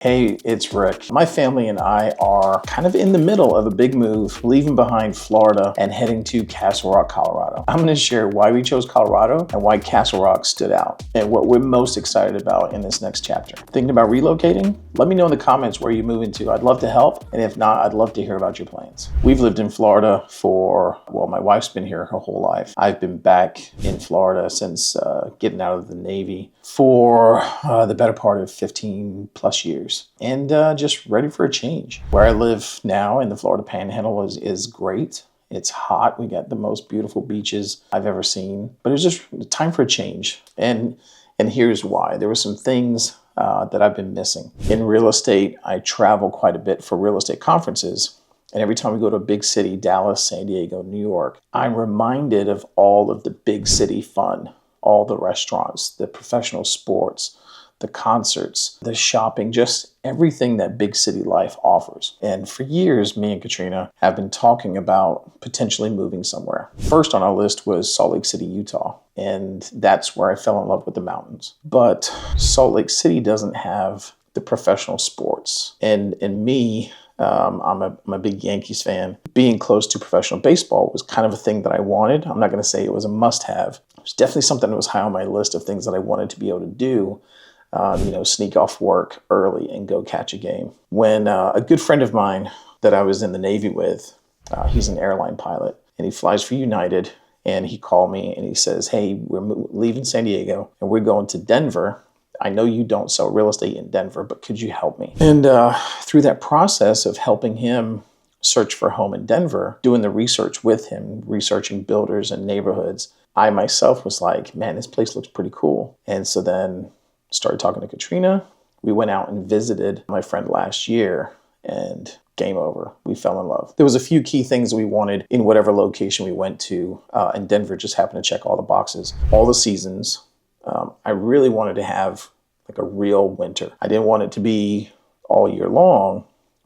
Hey, it's Rick. My family and I are kind of in the middle of a big move, leaving behind Florida and heading to Castle Rock, Colorado. I'm going to share why we chose Colorado and why Castle Rock stood out and what we're most excited about in this next chapter. Thinking about relocating? Let me know in the comments where you're moving to. I'd love to help. And if not, I'd love to hear about your plans. We've lived in Florida my wife's been here her whole life. I've been back in Florida since getting out of the Navy for the better part of 15 plus years. And just ready for a change. Where I live now in the Florida Panhandle is great. It's hot. We got the most beautiful beaches I've ever seen. But it's just time for a change. And here's why. There were some things that I've been missing. In real estate, I travel quite a bit for real estate conferences. And every time we go to a big city, Dallas, San Diego, New York, I'm reminded of all of the big city fun, all the restaurants, the professional sports, the concerts, the shopping, just everything that big city life offers. And for years, me and Katrina have been talking about potentially moving somewhere. First on our list was Salt Lake City, Utah. And that's where I fell in love with the mountains. But Salt Lake City doesn't have the professional sports. And me, I'm a big Yankees fan. Being close to professional baseball was kind of a thing that I wanted. I'm not going to say it was a must-have. It was definitely something that was high on my list of things that I wanted to be able to do. Sneak off work early and go catch a game. When a good friend of mine that I was in the Navy with, he's an airline pilot, and he flies for United, and he called me and he says, hey, we're leaving San Diego, and we're going to Denver. I know you don't sell real estate in Denver, but could you help me? And through that process of helping him search for a home in Denver, doing the research with him, researching builders and neighborhoods, I myself was like, man, this place looks pretty cool. And so then started talking to Katrina. We went out and visited my friend last year, and game over. We fell in love. There was a few key things we wanted in whatever location we went to, and Denver just happened to check all the boxes. All the seasons. I really wanted to have like a real winter. I didn't want it to be all year long,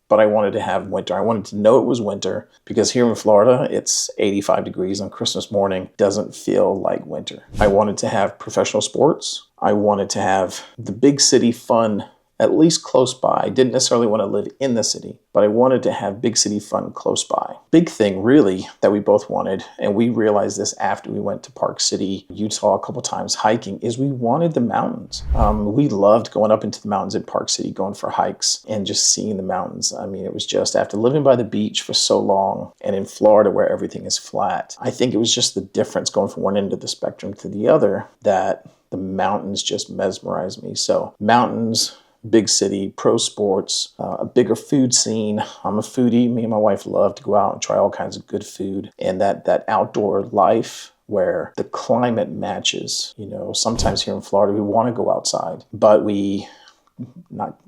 but I wanted to have winter. I wanted to know it was winter because here in Florida, it's 85 degrees on Christmas morning. Doesn't feel like winter. I wanted to have professional sports. I wanted to have the big city fun at least close by. I didn't necessarily want to live in the city, but I wanted to have big city fun close by. Big thing really that we both wanted, and we realized this after we went to Park City, Utah a couple times hiking, is we wanted the mountains. We loved going up into the mountains in Park City, going for hikes and just seeing the mountains. I mean, it was just after living by the beach for so long and in Florida where everything is flat, I think it was just the difference going from one end of the spectrum to the other that the mountains just mesmerized me. So mountains, big city, pro sports, a bigger food scene. I'm a foodie. Me and my wife love to go out and try all kinds of good food. And that outdoor life where the climate matches. Sometimes here in Florida, we want to go outside, but we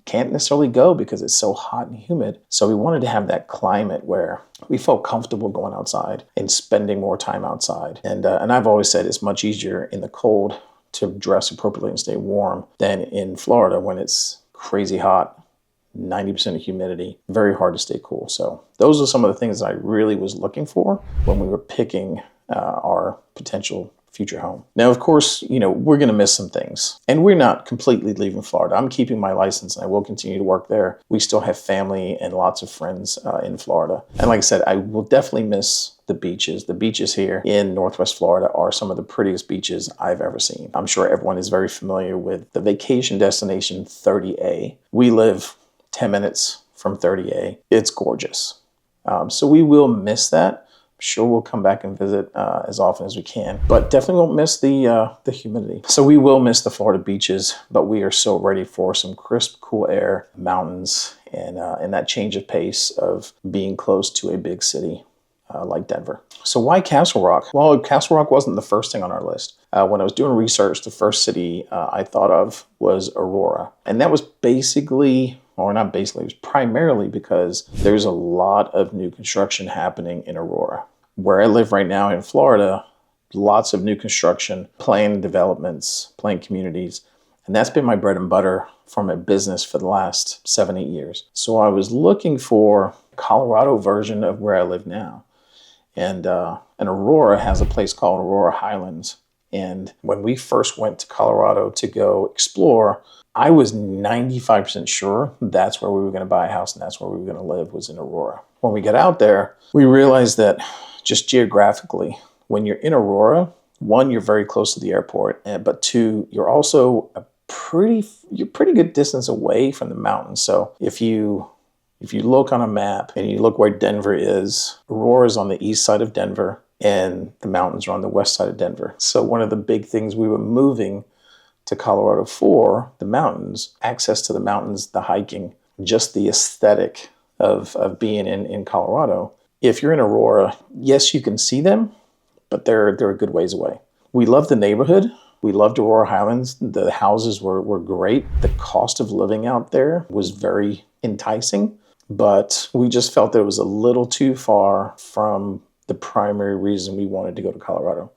can't necessarily go because it's so hot and humid. So we wanted to have that climate where we felt comfortable going outside and spending more time outside. And I've always said it's much easier in the cold to dress appropriately and stay warm than in Florida when it's crazy hot, 90% of humidity, very hard to stay cool. So those are some of the things that I really was looking for when we were picking our potential future home. Now, of course, we're going to miss some things, and we're not completely leaving Florida. I'm keeping my license and I will continue to work there. We still have family and lots of friends in Florida. And like I said, I will definitely miss the beaches. The beaches here in Northwest Florida are some of the prettiest beaches I've ever seen. I'm sure everyone is very familiar with the vacation destination 30A. We live 10 minutes from 30A. It's gorgeous. So we will miss that. I'm sure we'll come back and visit as often as we can, but definitely won't miss the humidity. So we will miss the Florida beaches, but we are so ready for some crisp, cool air, mountains, and that change of pace of being close to a big city like Denver. So why Castle Rock? Well, Castle Rock wasn't the first thing on our list. When I was doing research, the first city I thought of was Aurora. And that was it was primarily because there's a lot of new construction happening in Aurora. Where I live right now in Florida, lots of new construction, planned developments, planned communities. And that's been my bread and butter for my business for the last 7-8 years. So I was looking for a Colorado version of where I live now. And Aurora has a place called Aurora Highlands. And when we first went to Colorado to go explore, I was 95% sure that's where we were going to buy a house and that's where we were going to live, was in Aurora. When we got out there, we realized that just geographically, when you're in Aurora, one, you're very close to the airport, but two, you're also you're pretty good distance away from the mountains. So if you look on a map and you look where Denver is, Aurora is on the east side of Denver and the mountains are on the west side of Denver. So one of the big things we were moving to Colorado for, the mountains, access to the mountains, the hiking, just the aesthetic of being in Colorado. If you're in Aurora, yes, you can see them, but they're a good ways away. We love the neighborhood. We loved Aurora Highlands. The houses were great. The cost of living out there was very enticing, but we just felt that it was a little too far from the primary reason we wanted to go to Colorado.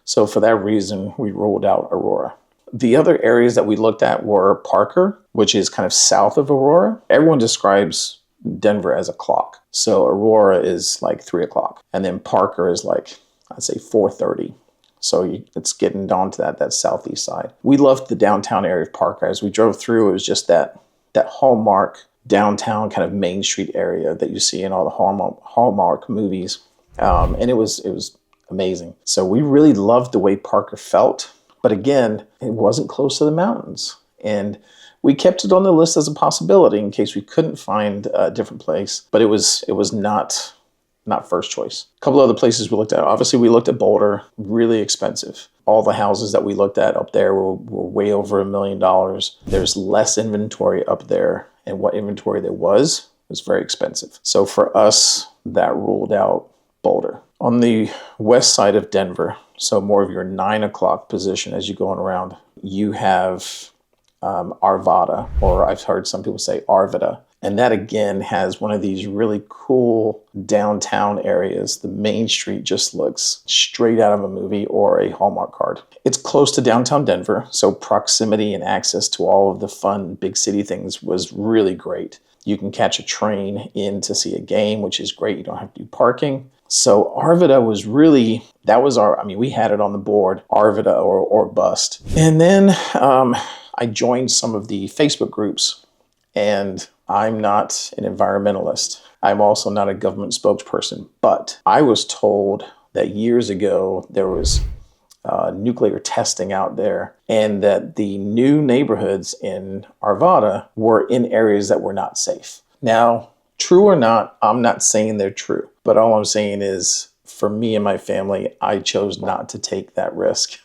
So for that reason, we ruled out Aurora. The other areas that we looked at were Parker, which is kind of south of Aurora. Everyone describes Denver as a clock. So Aurora is like 3 o'clock. And then Parker is like, I'd say 4:30. So it's getting down to that southeast side. We loved the downtown area of Parker. As we drove through, it was just that hallmark downtown kind of Main Street area that you see in all the Hallmark movies. And it was amazing. So we really loved the way Parker felt. But again, it wasn't close to the mountains. And we kept it on the list as a possibility in case we couldn't find a different place. But it was not first choice. A couple other places we looked at. Obviously, we looked at Boulder, really expensive. All the houses that we looked at up there were way over $1 million. There's less inventory up there. And what inventory there was very expensive. So for us, that ruled out Boulder. On the west side of Denver, so more of your 9 o'clock position as you're going around, you have Arvada, or I've heard some people say Arvada. And that again has one of these really cool downtown areas. The main street just looks straight out of a movie or a Hallmark card. It's close to downtown Denver, so proximity and access to all of the fun big city things was really great. You can catch a train in to see a game, which is great. You don't have to do parking. So Arvada was really, we had it on the board, Arvada or bust. And then I joined some of the Facebook groups, and I'm not an environmentalist. I'm also not a government spokesperson, but I was told that years ago there was nuclear testing out there, and that the new neighborhoods in Arvada were in areas that were not safe. Now, true or not, I'm not saying they're true, but all I'm saying is for me and my family, I chose not to take that risk.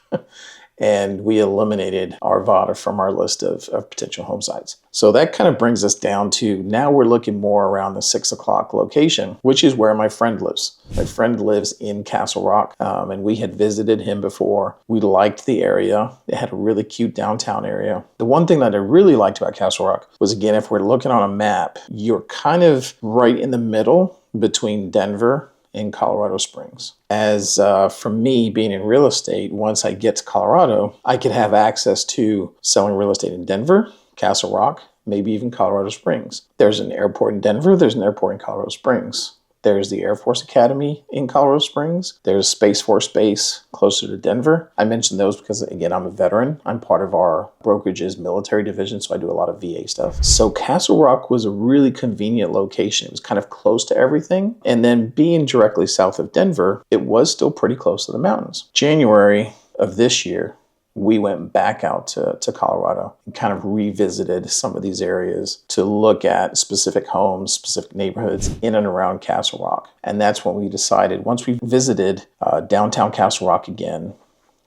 And we eliminated Arvada from our list of potential home sites. So that kind of brings us down to now we're looking more around the 6 o'clock location, which is where my friend lives. My friend lives in Castle Rock, and we had visited him before. We liked the area. It had a really cute downtown area. The one thing that I really liked about Castle Rock was, again, if we're looking on a map, you're kind of right in the middle between Denver in Colorado Springs. As for me being in real estate, once I get to Colorado, I could have access to selling real estate in Denver, Castle Rock, maybe even Colorado Springs. There's an airport in Denver, there's an airport in Colorado Springs. There's the Air Force Academy in Colorado Springs. There's Space Force Base closer to Denver. I mentioned those because, again, I'm a veteran. I'm part of our brokerage's military division, so I do a lot of VA stuff. So Castle Rock was a really convenient location. It was kind of close to everything. And then being directly south of Denver, it was still pretty close to the mountains. January of this year, we went back out to Colorado and kind of revisited some of these areas to look at specific homes, specific neighborhoods in and around Castle Rock. And that's when we decided, once we visited downtown Castle Rock again,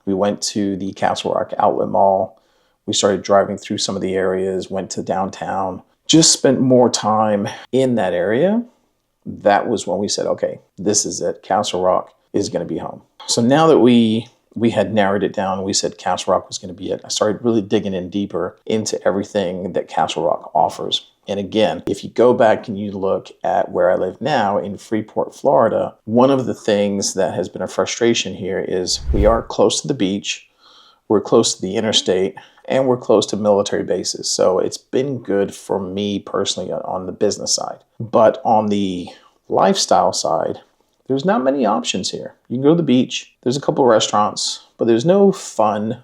we went to the Castle Rock Outlet Mall. We started driving through some of the areas, went to downtown, just spent more time in that area. That was when we said, okay, this is it. Castle Rock is going to be home. So now that we had narrowed it down, we said Castle Rock was going to be it. I started really digging in deeper into everything that Castle Rock offers. And again, if you go back and you look at where I live now in Freeport, Florida, one of the things that has been a frustration here is we are close to the beach, we're close to the interstate, and we're close to military bases. So it's been good for me personally on the business side. But on the lifestyle side, There's not many options here. You can go to the beach. There's a couple of restaurants, but there's no fun,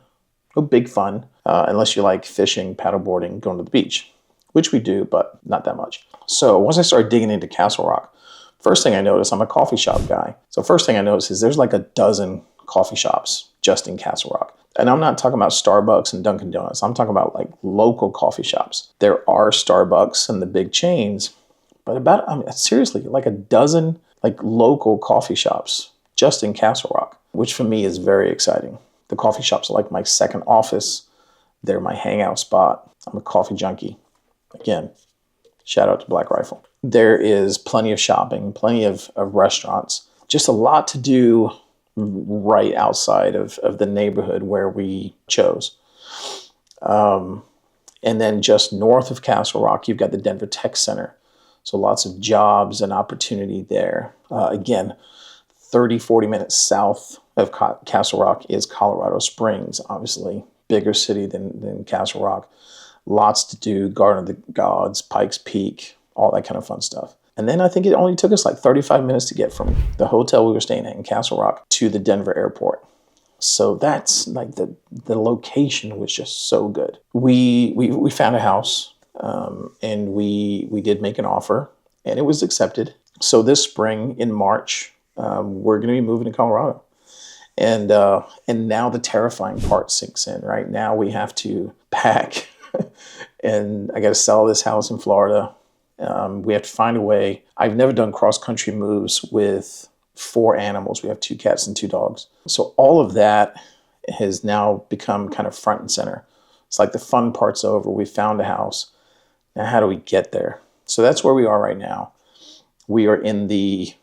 no big fun, unless you like fishing, paddleboarding, going to the beach, which we do, but not that much. So once I started digging into Castle Rock, first thing I noticed, I'm a coffee shop guy. So first thing I noticed is there's like a dozen coffee shops just in Castle Rock. And I'm not talking about Starbucks and Dunkin' Donuts. I'm talking about like local coffee shops. There are Starbucks and the big chains, but seriously, like a dozen like local coffee shops just in Castle Rock, which for me is very exciting. The coffee shops are like my second office. They're my hangout spot. I'm a coffee junkie. Again, shout out to Black Rifle. There is plenty of shopping, plenty of restaurants, just a lot to do right outside of the neighborhood where we chose. And then just north of Castle Rock, you've got the Denver Tech Center. So lots of jobs and opportunity there. Again, 30, 40 minutes south of Castle Rock is Colorado Springs, obviously bigger city than Castle Rock. Lots to do, Garden of the Gods, Pikes Peak, all that kind of fun stuff. And then I think it only took us like 35 minutes to get from the hotel we were staying at in Castle Rock to the Denver airport. So that's like the location was just so good. We found a house. And we did make an offer, and it was accepted. So this spring in March, we're going to be moving to Colorado, and now the terrifying part sinks in. Right now, we have to pack, and I got to sell this house in Florida. We have to find a way. I've never done cross country moves with 4 animals. We have 2 cats and 2 dogs. So all of that has now become kind of front and center. It's like the fun part's over. We found a house. Now, how do we get there? So that's where we are right now. We are in the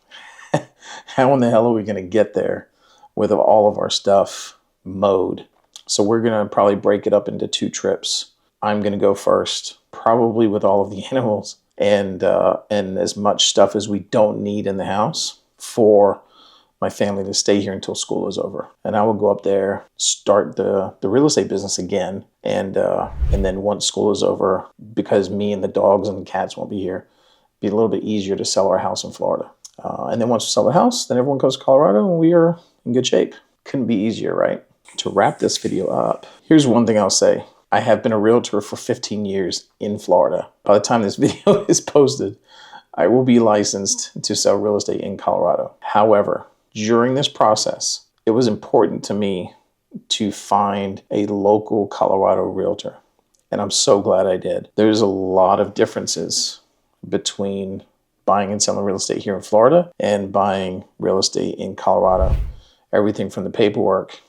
how in the hell are we going to get there with all of our stuff mode? So we're going to probably break it up into 2 trips. I'm going to go first, probably with all of the animals and as much stuff as we don't need in the house for my family to stay here until school is over. And I will go up there, start the real estate business again. And then once school is over, because me and the dogs and the cats won't be here, be a little bit easier to sell our house in Florida. And then once we sell the house, then everyone goes to Colorado and we are in good shape. Couldn't be easier, right? To wrap this video up, here's one thing I'll say. I have been a realtor for 15 years in Florida. By the time this video is posted, I will be licensed to sell real estate in Colorado. However, during this process, it was important to me to find a local Colorado realtor. And I'm so glad I did. There's a lot of differences between buying and selling real estate here in Florida and buying real estate in Colorado. Everything from the paperwork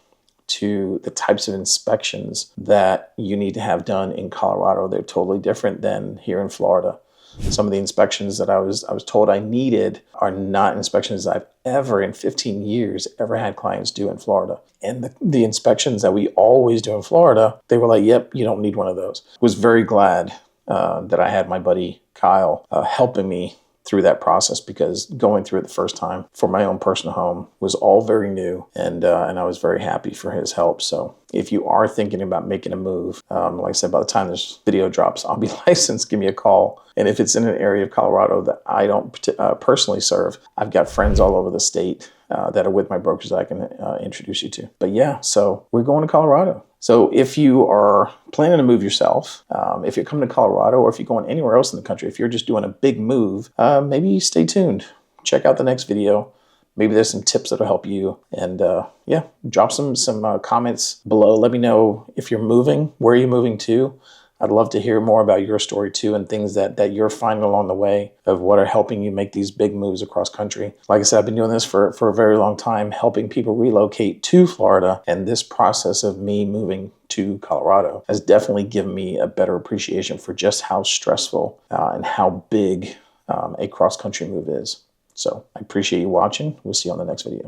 to the types of inspections that you need to have done in Colorado. They're totally different than here in Florida. Some of the inspections that I was told I needed are not inspections I've ever in 15 years ever had clients do in Florida. And the inspections that we always do in Florida, they were like, yep, you don't need one of those. Was very glad that I had my buddy Kyle helping me through that process, because going through it the first time for my own personal home was all very new, and I was very happy for his help. So if you are thinking about making a move, like I said, by the time this video drops, I'll be licensed. Give me a call. And if it's in an area of Colorado that I don't personally serve, I've got friends all over the state that are with my brokers that I can introduce you to. But yeah, so we're going to Colorado. So if you are planning to move yourself, if you're coming to Colorado, or if you're going anywhere else in the country, if you're just doing a big move, maybe stay tuned. Check out the next video. Maybe there's some tips that'll help you. And yeah, drop some comments below. Let me know if you're moving, where you're moving to. I'd love to hear more about your story too, and things that you're finding along the way of what are helping you make these big moves across country. Like I said, I've been doing this for a very long time, helping people relocate to Florida. And this process of me moving to Colorado has definitely given me a better appreciation for just how stressful and how big a cross-country move is. So I appreciate you watching. We'll see you on the next video.